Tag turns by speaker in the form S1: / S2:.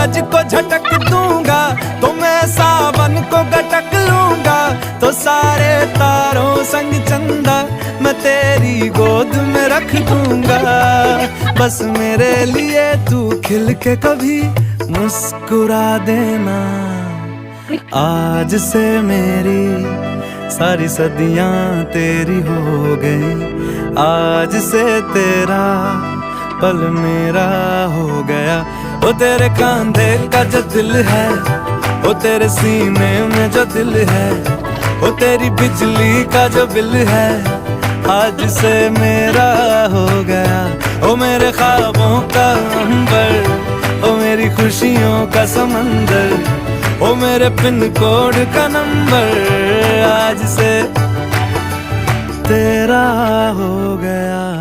S1: सूरज को झटक दूंगा, तो मैं सावन को गटक लूंगा, तो सारे तारों संग चंदा मैं तेरी गोद में रख दूंगा। बस मेरे लिए तू खिल के कभी मुस्कुरा देना। आज से मेरी सारी सदियां तेरी हो गई, आज से तेरा पल मेरा हो गया। वो तेरे कांधे का जो दिल है, वो तेरे सीने में जो दिल है, वो तेरी बिजली का जो बिल है, आज से मेरा हो गया। ओ मेरे ख्वाबों का अंबर, ओ मेरी खुशियों का समंदर, ओ मेरे पिन कोड का नंबर, आज से तेरा हो गया।